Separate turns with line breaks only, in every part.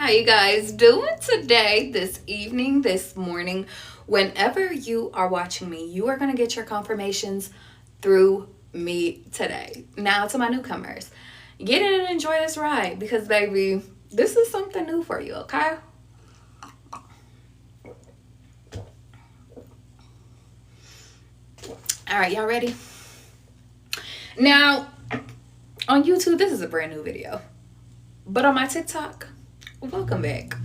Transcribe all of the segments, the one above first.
How you guys doing today, this evening, this morning? Whenever you are watching me, you are going to get your confirmations through me today. Now to my newcomers, get in and enjoy this ride because baby, this is something new for you, okay? All right, y'all ready? Now, on YouTube, this is a brand new video. But on my TikTok, welcome back.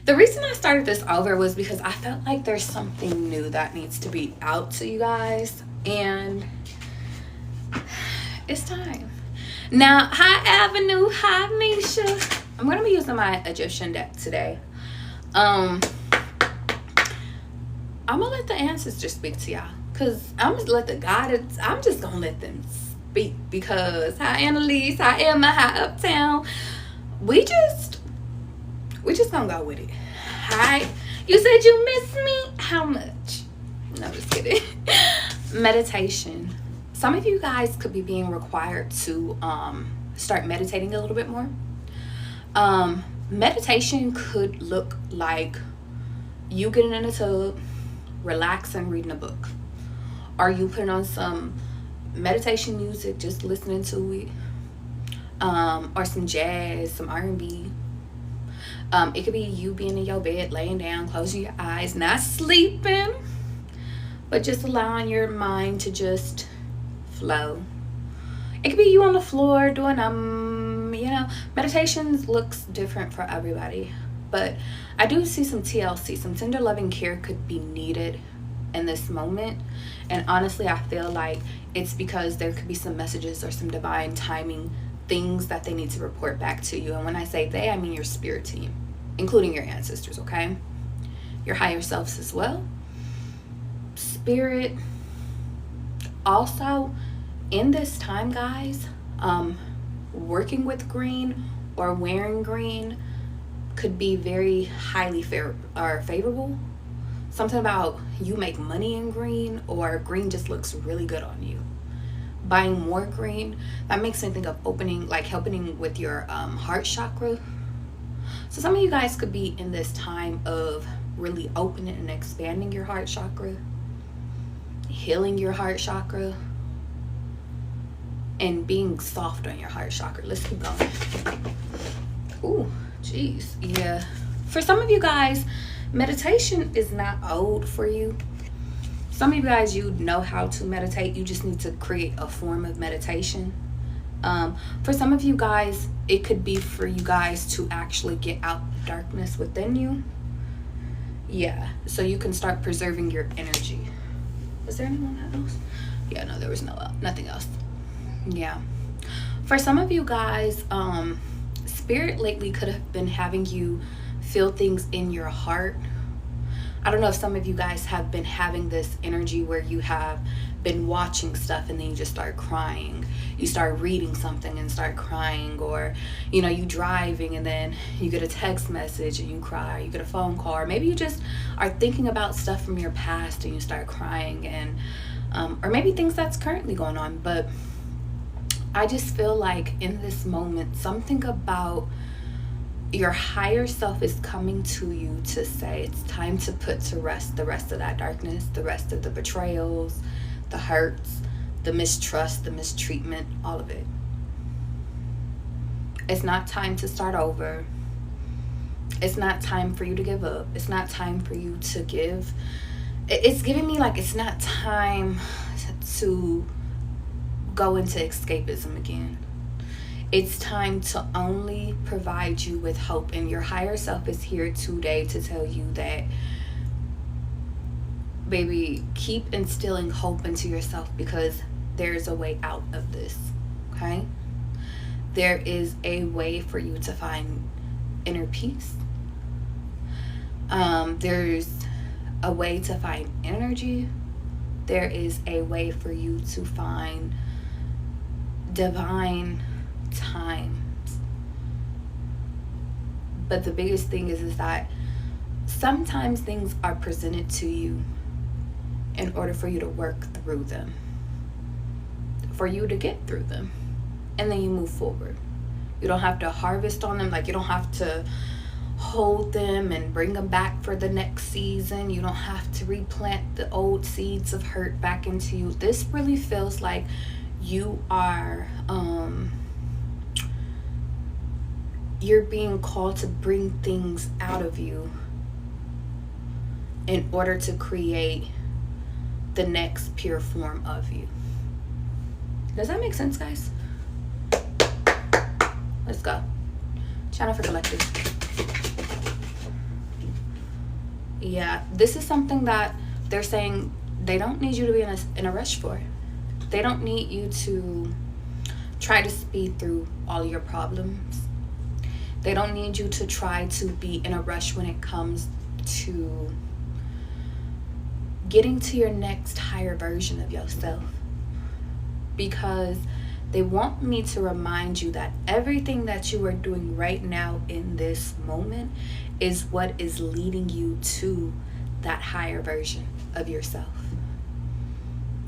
The reason I started this over was because I felt like there's something new that needs to be out to you guys. And it's time. Now, hi Avenue, hi Nisha. I'm going to be using my Egyptian deck today. I'm going to let the ancestors speak to y'all. Because I'm just going to let them speak. Because hi Annalise, hi Emma, hi Uptown. We just gonna go with it. Hi. You said you miss me? How much? No, just kidding. Meditation. Some of you guys could be being required to start meditating a little bit more. Meditation could look like you getting in a tub, relaxing, reading a book. Or you putting on some meditation music, just listening to it. Or some jazz, some R&B. It could be you being in your bed, laying down, closing your eyes, not sleeping, but just allowing your mind to just flow. It could be you on the floor doing, meditation looks different for everybody. But I do see some TLC, some tender loving care could be needed in this moment. And honestly, I feel like it's because there could be some messages or some divine timing things that they need to report back to you. And when I say they, I mean your spirit team, including your ancestors, okay? Your higher selves as well. Spirit. Also, in this time, guys, working with green or wearing green could be very highly favorable. Something about you make money in green, or green just looks really good on you. Buying more green, that makes me think of helping with your heart chakra. So some of you guys could be in this time of really opening and expanding your heart chakra, healing your heart chakra, and being soft on your heart chakra. Let's keep going. Ooh, geez, yeah. For some of you guys, meditation is not old for you. Some of you guys, you know how to meditate. You just need to create a form of meditation. For some of you guys, it could be for you guys to actually get out the darkness within you. Yeah, so you can start preserving your energy. Was there anyone else? Yeah, no, there was nothing else. Yeah. For some of you guys, spirit lately could have been having you feel things in your heart. I don't know if some of you guys have been having this energy where you have been watching stuff and then you just start crying. You start reading something and start crying, or you driving and then you get a text message and you cry. You get a phone call, or maybe you just are thinking about stuff from your past and you start crying, and or maybe things that's currently going on. But I just feel like in this moment, something about your higher self is coming to you to say it's time to put to rest the rest of that darkness, the rest of the betrayals, the hurts, the mistrust, the mistreatment, all of it. It's not time to start over. It's not time for you to give up. It's not time for you to give. It's giving me like it's not time to go into escapism again. It's time to only provide you with hope. And your higher self is here today to tell you that, baby, keep instilling hope into yourself, because there's a way out of this, okay? There is a way for you to find inner peace. There's a way to find energy. There is a way for you to find divine times. But the biggest thing is that sometimes things are presented to you in order for you to work through them, for you to get through them, and then you move forward. You don't have to harvest on them. Like, you don't have to hold them and bring them back for the next season. You don't have to replant the old seeds of hurt back into you. This really feels like you are you're being called to bring things out of you in order to create the next pure form of you. Does that make sense, guys? Let's go. Channel for collective. Yeah, this is something that they're saying they don't need you to be in a rush for. They don't need you to try to speed through all your problems. They don't need you to try to be in a rush when it comes to getting to your next higher version of yourself. Because they want me to remind you that everything that you are doing right now in this moment is what is leading you to that higher version of yourself.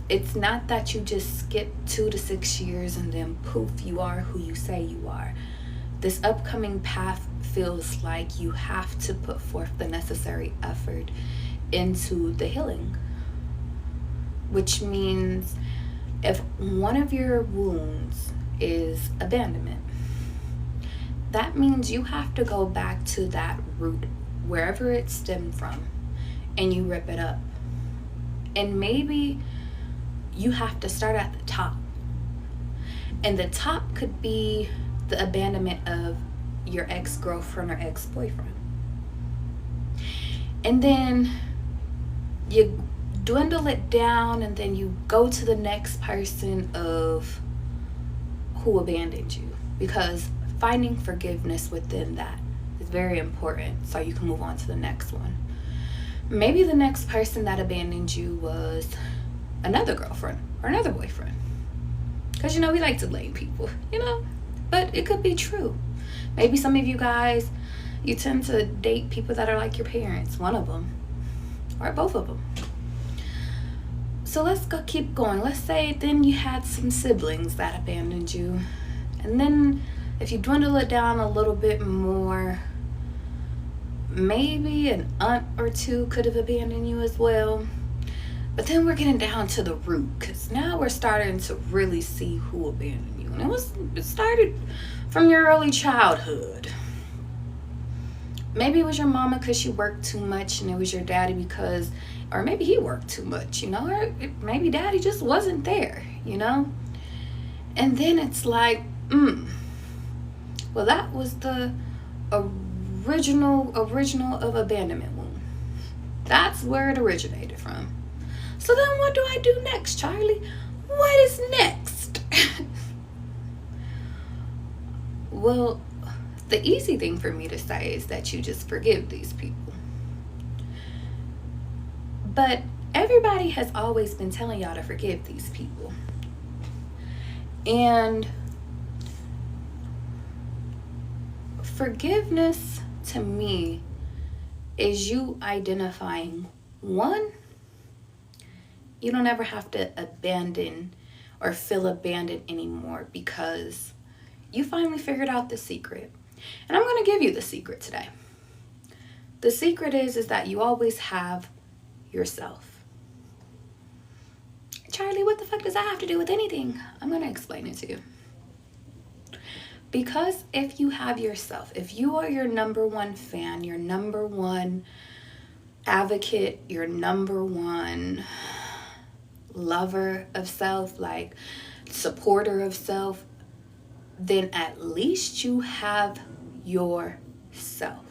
It's not that you just skip 2 to 6 years and then poof, you are who you say you are. This upcoming path feels like you have to put forth the necessary effort into the healing, which means if one of your wounds is abandonment, that means you have to go back to that root, wherever it stemmed from, and you rip it up. And maybe you have to start at the top. And the top could be the abandonment of your ex-girlfriend or ex-boyfriend. And then you dwindle it down, and then you go to the next person of who abandoned you, because finding forgiveness within that is very important so you can move on to the next one. Maybe the next person that abandoned you was another girlfriend or another boyfriend, because we like to blame people, but it could be true. Maybe some of you guys, you tend to date people that are like your parents, one of them or both of them. So let's go keep going. Let's say then you had some siblings that abandoned you. And then if you dwindle it down a little bit more, maybe an aunt or two could have abandoned you as well. But then we're getting down to the root, because now we're starting to really see who abandoned you. And it started from your early childhood. Maybe it was your mama because she worked too much, and it was your daddy because, or maybe he worked too much, or maybe daddy just wasn't there, And then it's like, well, that was the original of abandonment wound. That's where it originated from. So then what do I do next, Charlie? What is next? Well, the easy thing for me to say is that you just forgive these people. But everybody has always been telling y'all to forgive these people. And forgiveness to me is you identifying, one, you don't ever have to abandon or feel abandoned anymore because you finally figured out the secret. And I'm going to give you the secret today. The secret is that you always have yourself. Charlie, what the fuck does that have to do with anything? I'm going to explain it to you. Because if you have yourself, if you are your number one fan, your number one advocate, your number one lover of self, like supporter of self, then at least you have yourself.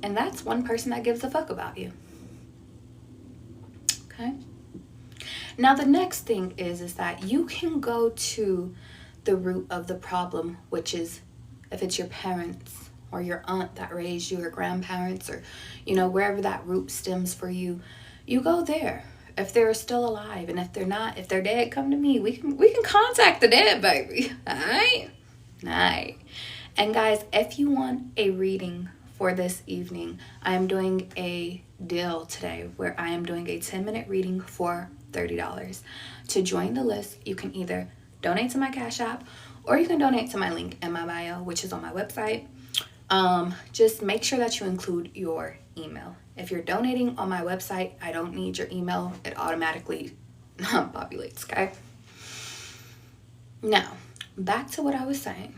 And that's one person that gives a fuck about you. Okay? Now the next thing is that you can go to the root of the problem, which is if it's your parents or your aunt that raised you, or grandparents, or wherever that root stems for you, you go there. If they're still alive, and if they're not, if they're dead, come to me. We can contact the dead, baby. All right. And guys, if you want a reading for this evening, I am doing a deal today where I am doing a 10-minute reading for $30. To join the list, you can either donate to my Cash App, or you can donate to my link in my bio, which is on my website. Just make sure that you include your email. If you're donating on my website, I don't need your email. It automatically populates, okay? Now, back to what I was saying.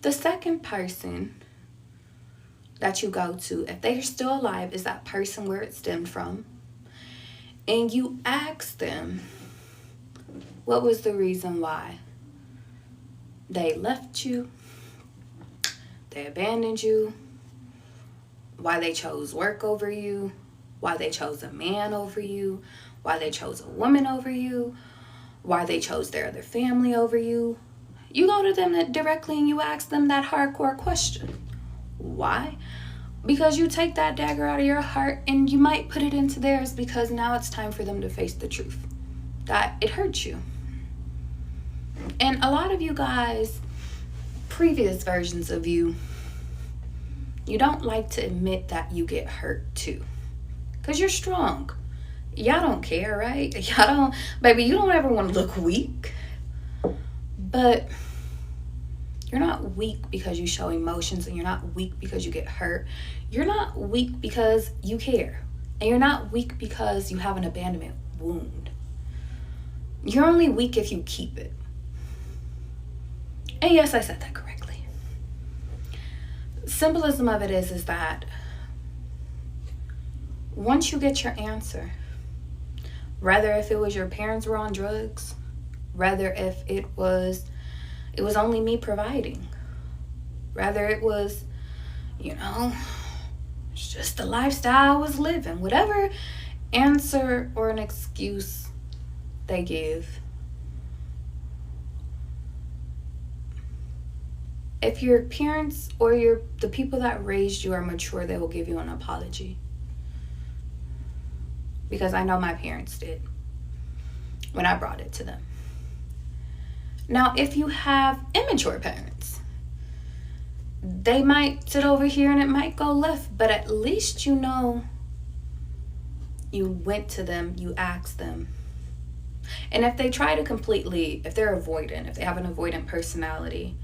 The second person that you go to, if they're still alive, is that person where it stemmed from. And you ask them, what was the reason why they left you, they abandoned you, why they chose work over you, why they chose a man over you, why they chose a woman over you, why they chose their other family over you. You go to them directly and you ask them that hardcore question. Why? Because you take that dagger out of your heart and you might put it into theirs, because now it's time for them to face the truth that it hurts you. And a lot of you guys, previous versions of you, you don't like to admit that you get hurt too, because you're strong. Y'all don't care, right? Y'all don't, baby, you don't ever want to look weak. But you're not weak because you show emotions, and you're not weak because you get hurt. You're not weak because you care. And you're not weak because you have an abandonment wound. You're only weak if you keep it. And yes, I said that correctly. Symbolism of it is that once you get your answer, rather if it was your parents were on drugs, rather if it was only me providing, rather it was, it's just the lifestyle I was living, whatever answer or an excuse they give. If your parents or the people that raised you are mature, they will give you an apology. Because I know my parents did when I brought it to them. Now, if you have immature parents, they might sit over here and it might go left, but at least you know you went to them, you asked them. And if they try to if they're avoidant, if they have an avoidant personality,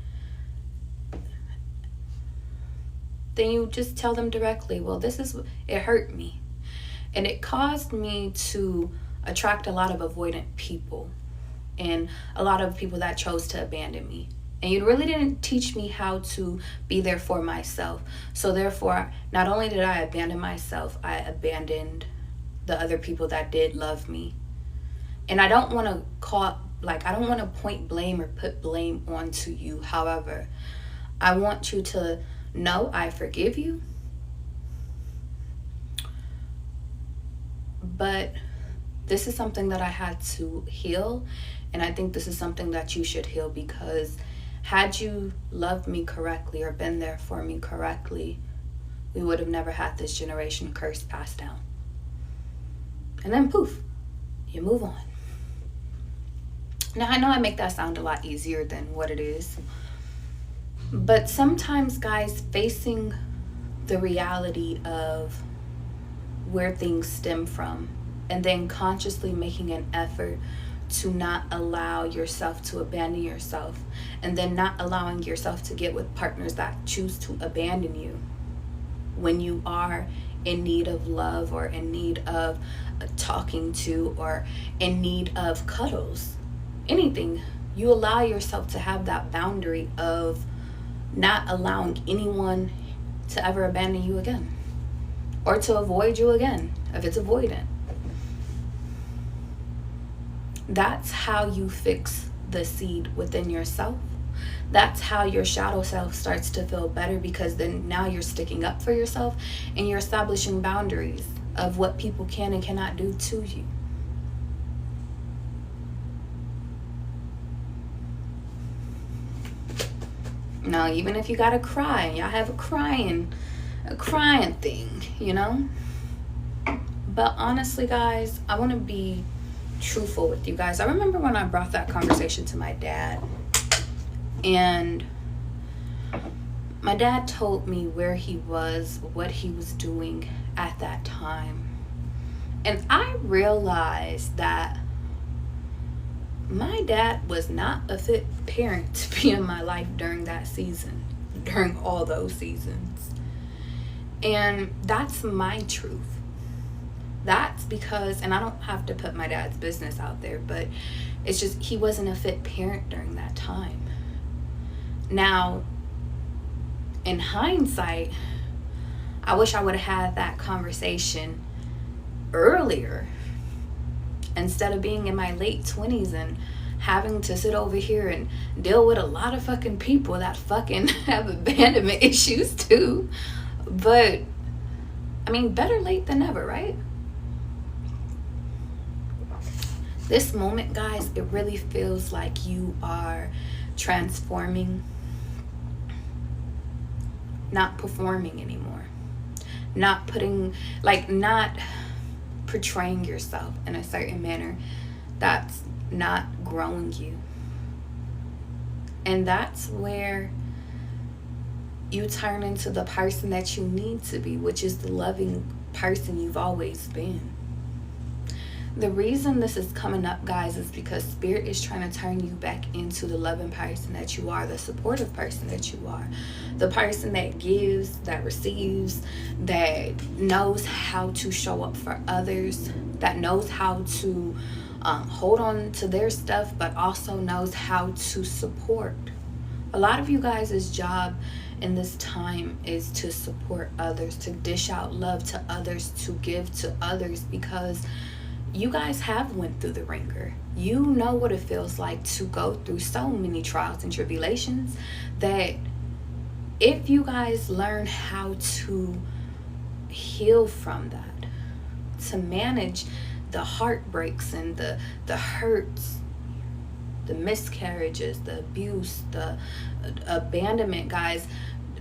then you just tell them directly, well, it hurt me. And it caused me to attract a lot of avoidant people and a lot of people that chose to abandon me. And you really didn't teach me how to be there for myself. So therefore, not only did I abandon myself, I abandoned the other people that did love me. And I don't want to point blame or put blame onto you. However, I want you to know I forgive you. But this is something that I had to heal. And I think this is something that you should heal, because had you loved me correctly or been there for me correctly, we would have never had this generation curse passed down. And then poof, you move on. Now, I know I make that sound a lot easier than what it is. But sometimes, guys, facing the reality of where things stem from and then consciously making an effort to not allow yourself to abandon yourself, and then not allowing yourself to get with partners that choose to abandon you when you are in need of love, or in need of talking to, or in need of cuddles, anything. You allow yourself to have that boundary of not allowing anyone to ever abandon you again, or to avoid you again if it's avoidant. That's how you fix the seed within yourself. That's how your shadow self starts to feel better, because then now you're sticking up for yourself and you're establishing boundaries of what people can and cannot do to you. Now, even if you gotta cry, y'all have a crying thing, But honestly, guys, I want to be truthful with you guys. I remember when I brought that conversation to my dad, and my dad told me where he was, what he was doing at that time. And I realized that my dad was not a fit parent to be in my life during that season, during all those seasons. And that's my truth. That's because, and I don't have to put my dad's business out there, but it's just he wasn't a fit parent during that time. Now, in hindsight, I wish I would have had that conversation earlier instead of being in my late 20s and having to sit over here and deal with a lot of fucking people that fucking have abandonment issues too. But I mean, better late than never, right? This moment, guys, it really feels like you are transforming, not performing anymore, not portraying yourself in a certain manner that's not growing you. And that's where you turn into the person that you need to be, which is the loving person you've always been. The reason this is coming up, guys, is because Spirit is trying to turn you back into the loving person that you are, the supportive person that you are, the person that gives, that receives, that knows how to show up for others, that knows how to hold on to their stuff, but also knows how to support. A lot of you guys' job in this time is to support others, to dish out love to others, to give to others, because you guys have went through the ringer. You know what it feels like to go through so many trials and tribulations, that if you guys learn how to heal from that, to manage the heartbreaks and the hurts, the miscarriages, the abuse, the abandonment, guys,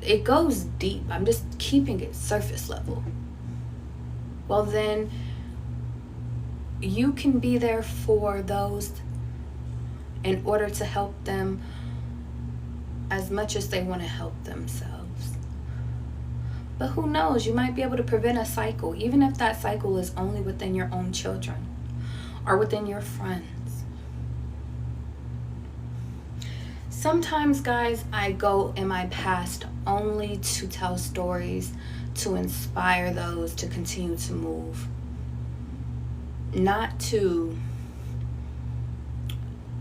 it goes deep. I'm just keeping it surface level. Well, then you can be there for those in order to help them as much as they want to help themselves. But who knows, you might be able to prevent a cycle, even if that cycle is only within your own children or within your friends. Sometimes, guys, I go in my past only to tell stories to inspire those to continue to move. Not to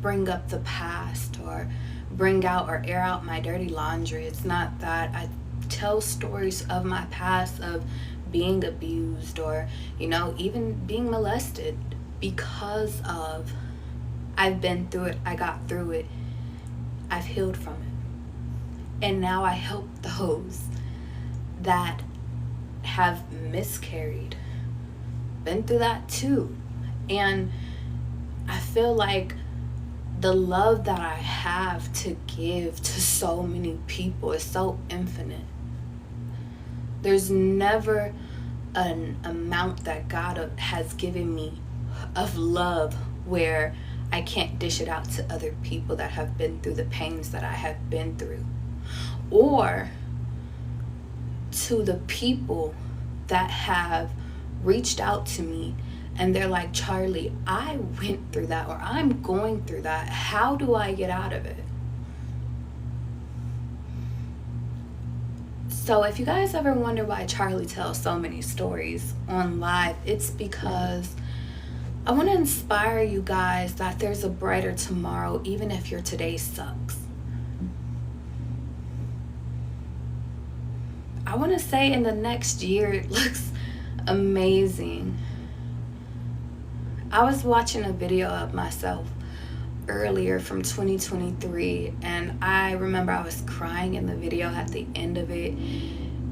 bring up the past or bring out or air out my dirty laundry. It's not that. I tell stories of my past, of being abused or, even being molested, because of I've been through it, I got through it, I've healed from it. And now I help those that have miscarried, been through that too. And I feel like the love that I have to give to so many people is so infinite. There's never an amount that God has given me of love where I can't dish it out to other people that have been through the pains that I have been through, or to the people that have reached out to me and they're like, Charlie, I went through that, or I'm going through that. How do I get out of it? So if you guys ever wonder why Charlie tells so many stories on live, it's because I want to inspire you guys that there's a brighter tomorrow, even if your today sucks. I want to say in the next year, it looks amazing. I was watching a video of myself earlier from 2023, and I remember I was crying in the video at the end of it,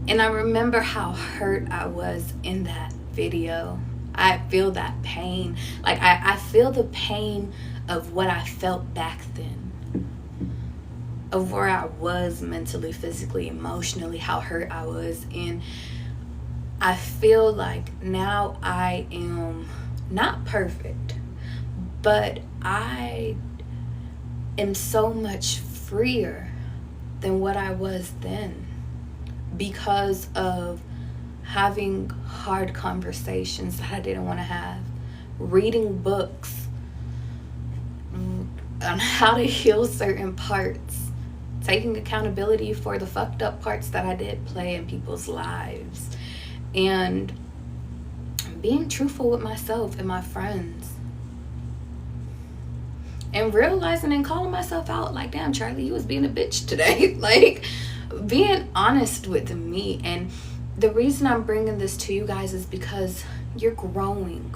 and I remember how hurt I was in that video. I feel that pain. Like I feel the pain of what I felt back then, of where I was mentally, physically, emotionally, how hurt I was. And I feel like now I am not perfect, but I am so much freer than what I was then, because of having hard conversations that I didn't want to have, reading books, on how to heal certain parts, taking accountability for the fucked up parts that I did play in people's lives, and being truthful with myself and my friends, and realizing and calling myself out, like, damn, Charlie, you was being a bitch today. Like, being honest with me. And the reason I'm bringing this to you guys is because you're growing,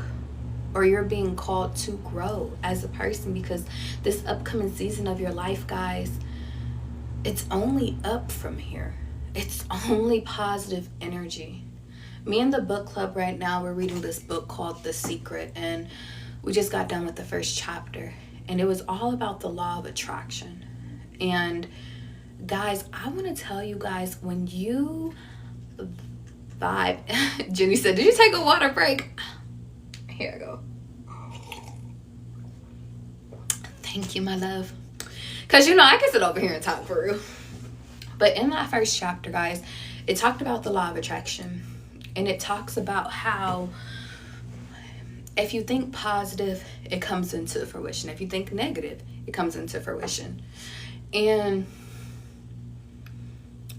or you're being called to grow as a person, because this upcoming season of your life, guys, it's only up from here. It's only positive energy. Me and the book club right now, we're reading this book called The Secret, and we just got done with the first chapter, and it was all about the law of attraction. And guys, I want to tell you guys, when you vibe, Jenny said, did you take a water break? Here I go. Thank you, my love. Because, you know, I can sit over here and talk for real. But in that first chapter, guys, it talked about the law of attraction. And it talks about how if you think positive, it comes into fruition. If you think negative, it comes into fruition. And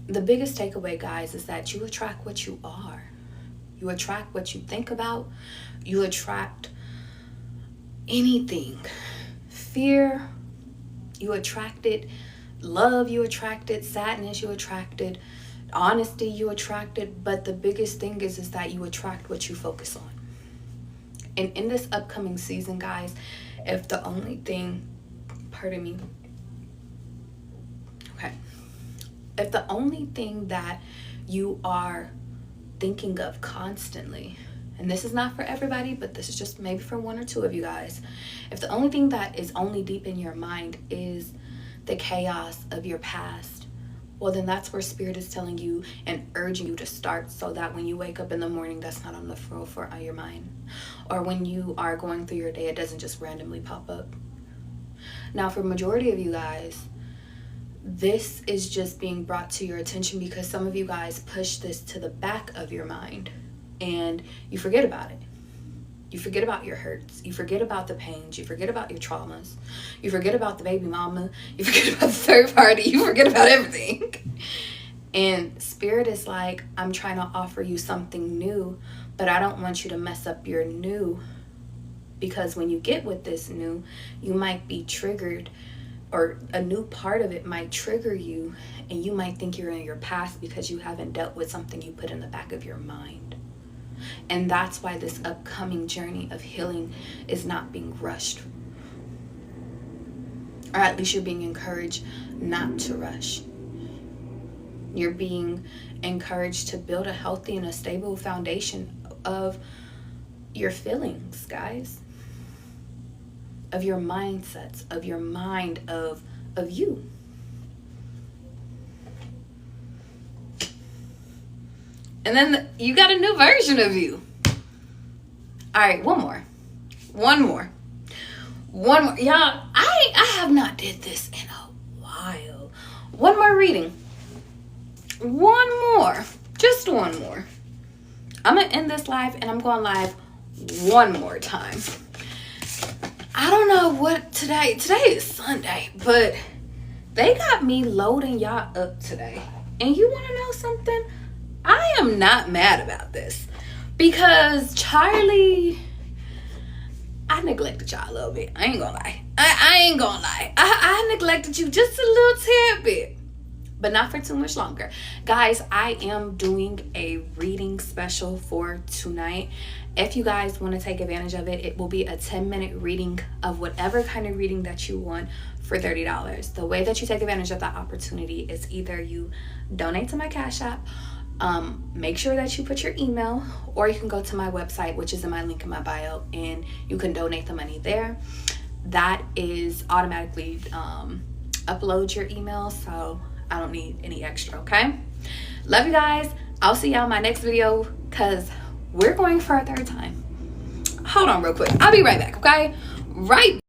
the biggest takeaway, guys, is that you attract what you are. You attract what you think about. You attract anything. Fear, you attract it. Love, you attract it. Sadness, you attract it. Honesty, you attract it. But the biggest thing is that you attract what you focus on. And in this upcoming season, guys, if the only thing, pardon me, okay, if the only thing that you are thinking of constantly, and this is not for everybody, but this is just maybe for one or two of you guys, if the only thing that is only deep in your mind is the chaos of your past, well, then that's where Spirit is telling you and urging you to start, so that when you wake up in the morning, that's not on the forefront of your mind. Or when you are going through your day, it doesn't just randomly pop up. Now, for majority of you guys, this is just being brought to your attention because some of you guys push this to the back of your mind and you forget about it. You forget about your hurts. You forget about the pains. You forget about your traumas. You forget about the baby mama. You forget about the third party. You forget about everything. And Spirit is like, I'm trying to offer you something new, but I don't want you to mess up your new, because when you get with this new, you might be triggered, or a new part of it might trigger you, and you might think you're in your past because you haven't dealt with something you put in the back of your mind. And that's why this upcoming journey of healing is not being rushed. Or at least you're being encouraged not to rush. You're being encouraged to build a healthy and a stable foundation of your feelings, guys. Of your mindsets, of your mind, of you. And then you got a new version of you. All right, one more. Y'all, I have not did this in a while. One more reading. One more. Just one more. I'm going to end this live, and I'm going live one more time. I don't know what today is Sunday, but they got me loading y'all up today. And you want to know something? I am not mad about this, because Charlie, I neglected y'all a little bit. I ain't gonna lie. I ain't gonna lie. I neglected you just a little tad bit, but not for too much longer. Guys, I am doing a reading special for tonight. If you guys want to take advantage of it, it will be a 10-minute reading of whatever kind of reading that you want for $30. The way that you take advantage of that opportunity is either you donate to my Cash App, make sure that you put your email, or you can go to my website, which is in my link in my bio, and you can donate the money there. That is automatically upload your email, so I don't need any extra, okay? Love you guys. I'll see y'all in my next video, because we're going for a third time. Hold on real quick. I'll be right back, okay? Right